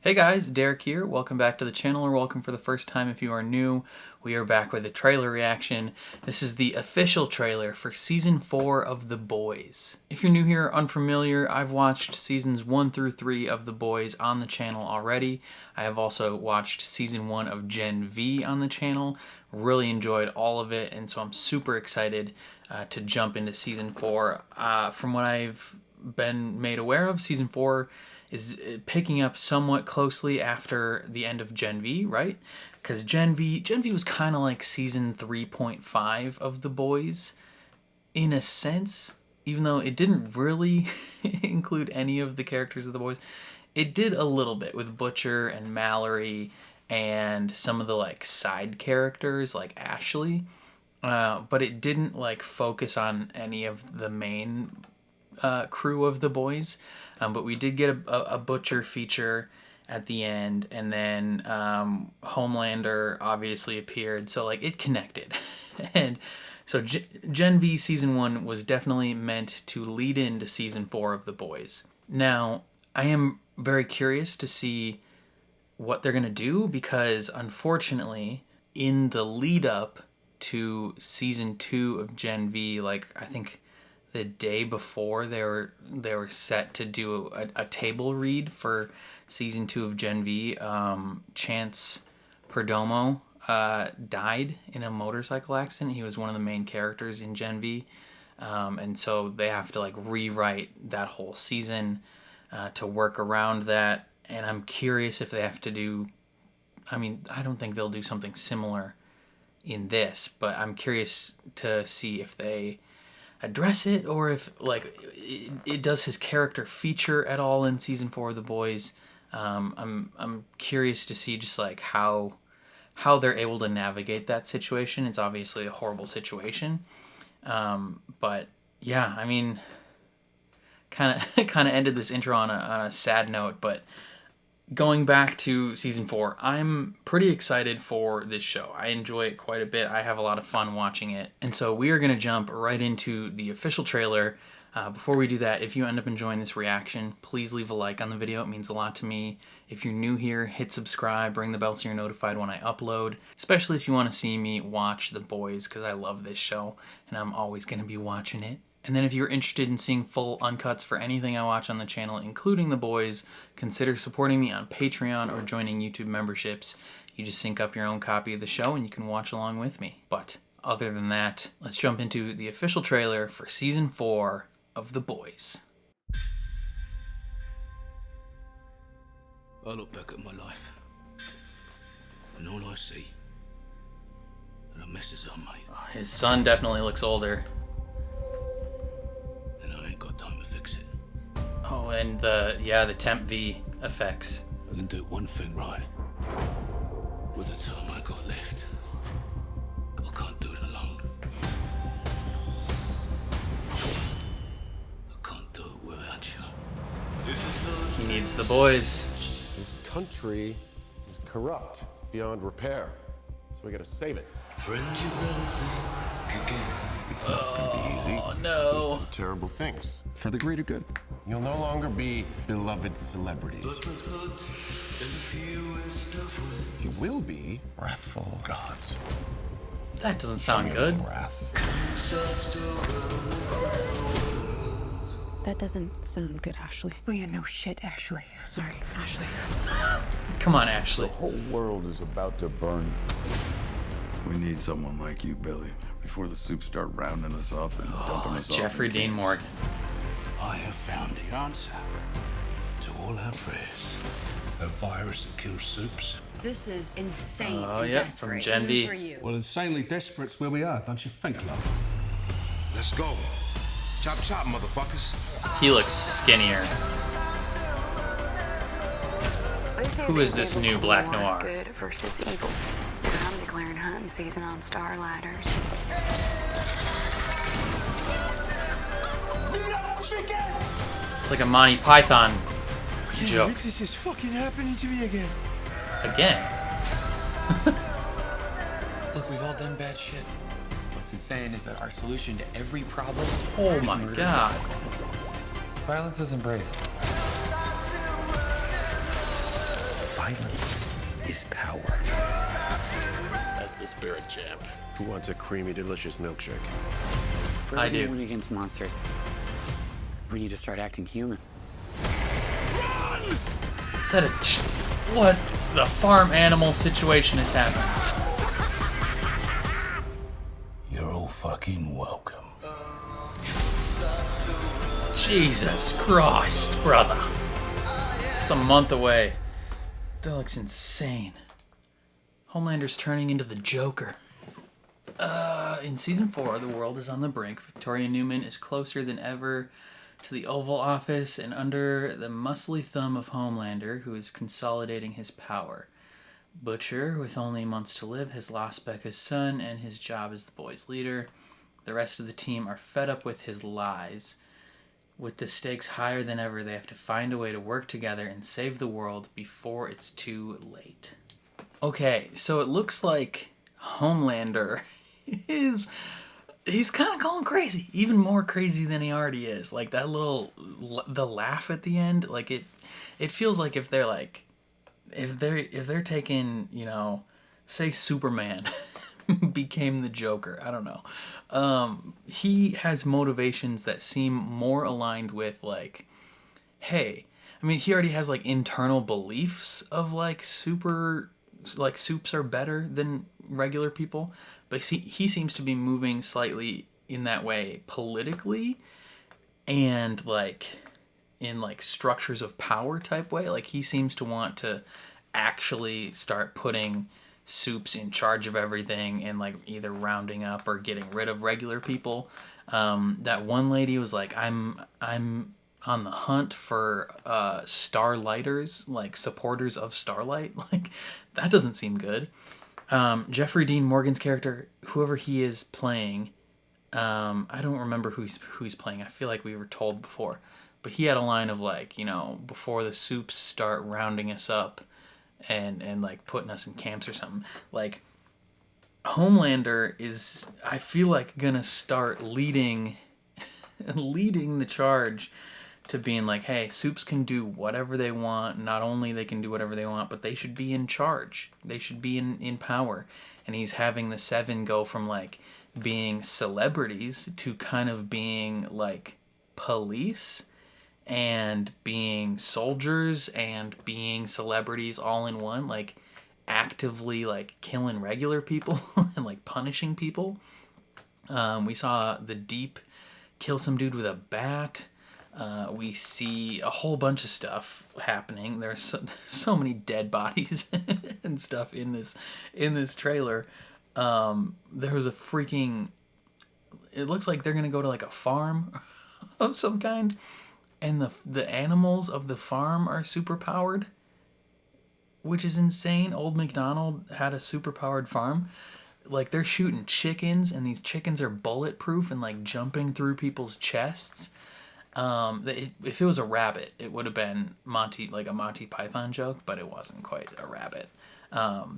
Hey guys, Derek here. Welcome back to the channel, or welcome for the first time if you are new. We are back with a trailer reaction. This is the official trailer for Season 4 of The Boys. If you're new here or unfamiliar, I've watched Seasons 1 through 3 of The Boys on the channel already. I have also watched Season 1 of Gen V on the channel. Really enjoyed all of it, and so I'm super excited to jump into Season 4. From what I've been made aware of, Season 4 is picking up somewhat closely after the end of Gen V, right? Because Gen V was kind of like Season 3.5 of The Boys, in a sense, even though it didn't really include any of the characters of The Boys. It did a little bit with Butcher and Mallory and some of the like side characters like Ashley, but it didn't like focus on any of the main crew of The Boys. But we did get a Butcher feature at the end, and then Homelander obviously appeared, so like it connected. And so Gen V Season 1 was definitely meant to lead into Season 4 of The Boys. Now, I am very curious to see what they're going to do, because unfortunately, in the lead up to Season 2 of Gen V, like I think the day before they were set to do a table read for Season 2 of Gen V, Chance Perdomo died in a motorcycle accident. He was one of the main characters in Gen V, and so they have to like rewrite that whole season to work around that. And I'm curious if they have to do, I mean, I don't think they'll do something similar in this, but I'm curious to see if they address it, or if like it does his character feature at all in Season 4 of The Boys. I'm curious to see just like how they're able to navigate that situation. It's obviously a horrible situation, but yeah, I mean, kind of ended this intro on a sad note, but going back to Season 4, I'm pretty excited for this show. I enjoy it quite a bit. I have a lot of fun watching it. And so we are going to jump right into the official trailer. Before we do that, if you end up enjoying this reaction, please leave a like on the video. It means a lot to me. If you're new here, hit subscribe, ring the bell so you're notified when I upload, especially if you want to see me watch The Boys, because I love this show and I'm always going to be watching it. And then if you're interested in seeing full uncuts for anything I watch on the channel, including The Boys, consider supporting me on Patreon or joining YouTube memberships. You just sync up your own copy of the show and you can watch along with me. But other than that, let's jump into the official trailer for Season 4 of The Boys. I look back at my life, and all I see are the messes I made. Oh, his son definitely looks older. Got time to fix it. Oh, and the Temp V effects. I can do one thing right. With the time I got left, I can't do it alone. I can't do it without you. He needs the boys. This country is corrupt beyond repair, so we gotta save it. Friends, you better think again. It's not gonna be easy. Oh no. Some terrible things. For the greater good. You'll no longer be beloved celebrities. But the hood in the fewest of ways. You will be wrathful gods. That doesn't sound good. Wrath. That doesn't sound good, Ashley. Oh, yeah, no shit, Ashley. Sorry, Ashley. Come on, Ashley. The whole world is about to burn. We need someone like you, Billy, before the soups start rounding us up and dumping us off. Jeffrey in Dean cans. Morgan. I have found the answer to all our prayers. A virus that kills soups. This is insane. Oh, and yeah, desperate, from Gen even V. for you. Well, insanely desperate's where we are, don't you think, love? Let's go. Chop chop, motherfuckers. He looks skinnier. Who is this new Black Noir? Good versus evil. I'm declaring hunting season on Star Ladders. It's like a Monty Python joke. This is fucking happening to me again. Again. Look, we've all done bad shit. What's insane is that our solution to every problem Oh is my murder. Violence isn't brave. Violence is power. That's a spirit, champ. Who wants a creamy, delicious milkshake? For I do. everyone against monsters, we need to start acting human. Is that what the farm animal situation is happening? You're all fucking welcome. Jesus Christ, brother. It's a month away. That looks insane. Homelander's turning into the Joker. In season 4, the world is on the brink. Victoria Newman is closer than ever to the Oval Office and under the muscly thumb of Homelander, who is consolidating his power. Butcher, with only months to live, has lost Becca's son and his job as the boys' leader. The rest of the team are fed up with his lies. With the stakes higher than ever, they have to find a way to work together and save the world before it's too late. Okay, so it looks like Homelander he's kind of going crazy, even more crazy than he already is. Like that the laugh at the end, like it feels like if they're taking, you know, say Superman became the Joker. I don't know. He has motivations that seem more aligned with like, hey, I mean, he already has like internal beliefs of like soups are better than regular people, but he seems to be moving slightly in that way politically and like in like structures of power type way. Like he seems to want to actually start putting soups in charge of everything and like either rounding up or getting rid of regular people. That one lady was like, I'm on the hunt for Starlighters, like supporters of Starlight. Like that doesn't seem good. Jeffrey Dean Morgan's character, whoever he is playing, I don't remember who he's playing. I feel like we were told before, but he had a line of like, you know, before the soups start rounding us up and like putting us in camps or something. Like Homelander is, I feel like, gonna start leading the charge to being like, hey, soups can do whatever they want. Not only they can do whatever they want, but they should be in charge. They should be in power. And he's having the Seven go from like being celebrities to kind of being like police and being soldiers and being celebrities all in one, like actively like killing regular people and like punishing people. We saw the Deep kill some dude with a bat. We see a whole bunch of stuff happening. There's so many dead bodies and stuff in this trailer. There was a freaking, it looks like they're gonna go to like a farm of some kind, and the animals of the farm are super powered, which is insane. Old MacDonald had a super powered farm. Like they're shooting chickens, and these chickens are bulletproof and like jumping through people's chests. If it was a rabbit, it would have been like a Monty Python joke, but it wasn't quite a rabbit. But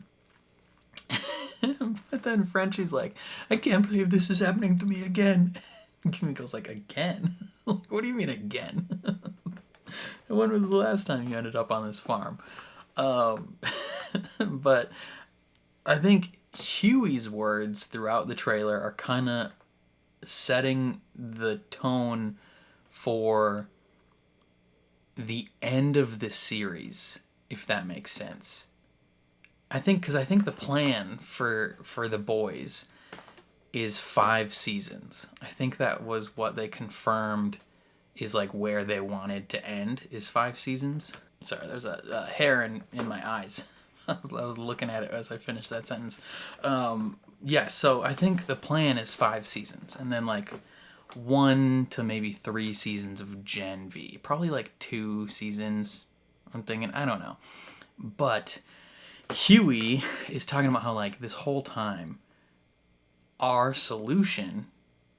then Frenchie's like, I can't believe this is happening to me again. And Kimiko's like, again? Like, what do you mean again? When was the last time you ended up on this farm? But I think Huey's words throughout the trailer are kind of setting the tone for the end of this series, if that makes sense. I think the plan for the boys is 5 seasons. I think that was what they confirmed is like where they wanted to end, is 5 seasons. Sorry, there's a hair in my eyes. I was looking at it as I finished that sentence. Yeah, so I think the plan is 5 seasons, and then like 1 to maybe 3 seasons of Gen V. Probably like 2 seasons, I'm thinking. I don't know. But Huey is talking about how like this whole time our solution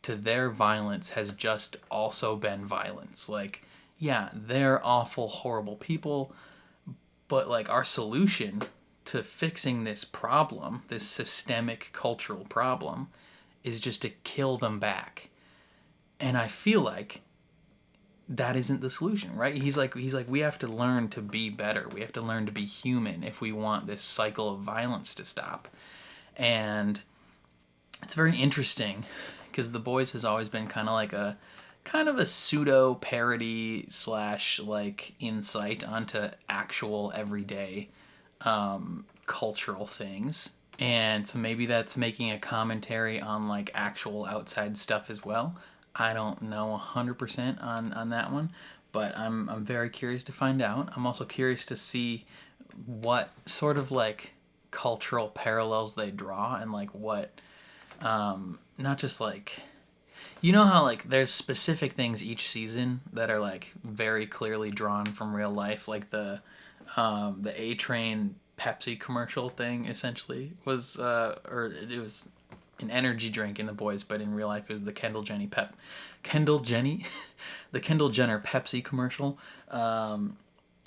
to their violence has just also been violence. Like, yeah, they're awful, horrible people, but like our solution to fixing this problem, this systemic cultural problem, is just to kill them back. And I feel like that isn't the solution, right? He's like, we have to learn to be better. We have to learn to be human if we want this cycle of violence to stop. And it's very interesting because The Boys has always been kind of a pseudo parody slash like insight onto actual everyday cultural things. And so maybe that's making a commentary on like actual outside stuff as well. I don't know 100% on that one, but I'm very curious to find out. I'm also curious to see what sort of like cultural parallels they draw, and like what not just like, you know how like there's specific things each season that are like very clearly drawn from real life, like the A-Train Pepsi commercial thing essentially was or it was an energy drink in The Boys, but in real life it was the Kendall Jenner the Kendall Jenner Pepsi commercial. And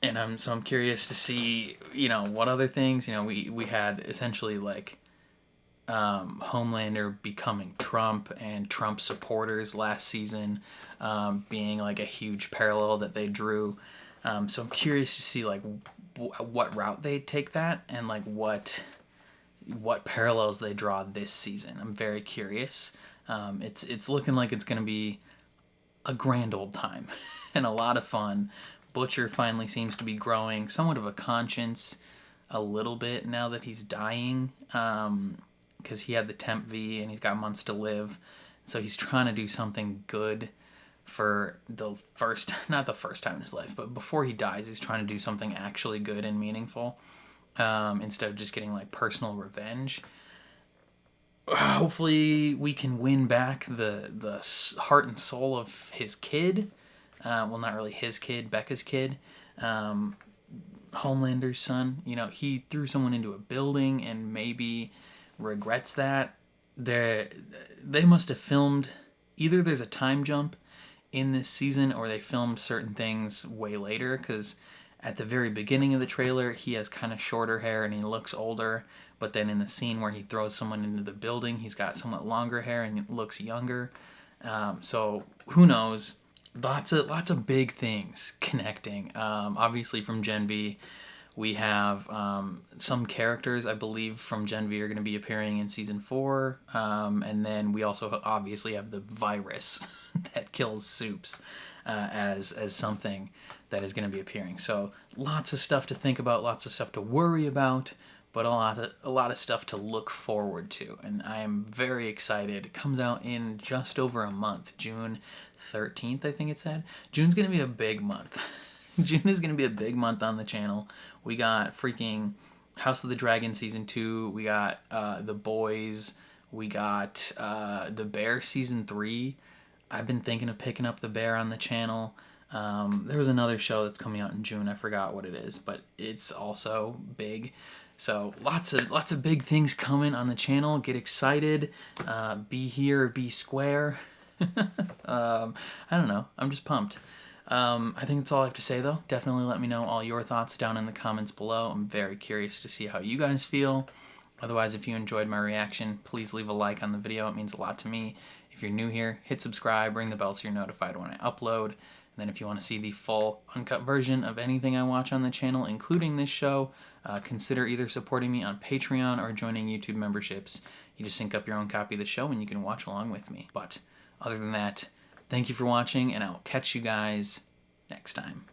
I'm curious to see, you know, what other things, you know, we had essentially like Homelander becoming Trump and Trump supporters last season being like a huge parallel that they drew. So I'm curious to see like what route they take that, and like what parallels they draw this season. I'm very curious. It's looking like it's going to be a grand old time and a lot of fun. Butcher finally seems to be growing somewhat of a conscience a little bit now that he's dying, because he had the temp V and he's got months to live. So he's trying to do something good for not the first time in his life, but before he dies, he's trying to do something actually good and meaningful, instead of just getting like personal revenge. Hopefully we can win back the heart and soul of his kid. Well, not really his kid, Becca's kid. Homelander's son. You know, he threw someone into a building and maybe regrets that. They must have filmed, either there's a time jump in this season or they filmed certain things way later, because at the very beginning of the trailer he has kind of shorter hair and he looks older, but then in the scene where he throws someone into the building he's got somewhat longer hair and it looks younger. So who knows? Lots of big things connecting. Obviously from Gen V we have some characters, I believe, from Gen V are going to be appearing in season 4, and then we also obviously have the virus that kills Soups as something that is going to be appearing. So lots of stuff to think about, lots of stuff to worry about, but a lot of stuff to look forward to, and I am very excited. It comes out in just over a month, June 13th, I think it said. June's going to be a big month. June is going to be a big month on the channel. We got freaking House of the Dragon Season 2. We got The Boys. We got The Bear Season 3. I've been thinking of picking up The Bear on the channel. There was another show that's coming out in June. I forgot what it is, but it's also big. So lots of big things coming on the channel. Get excited. Be here, be square. I don't know. I'm just pumped. I think that's all I have to say, though. Definitely let me know all your thoughts down in the comments below. I'm very curious to see how you guys feel. Otherwise, if you enjoyed my reaction, please leave a like on the video. It means a lot to me. If you're new here, hit subscribe, ring the bell so you're notified when I upload. And then if you want to see the full uncut version of anything I watch on the channel, including this show, consider either supporting me on Patreon or joining YouTube memberships. You just sync up your own copy of the show and you can watch along with me. But other than that, thank you for watching, and I will catch you guys next time.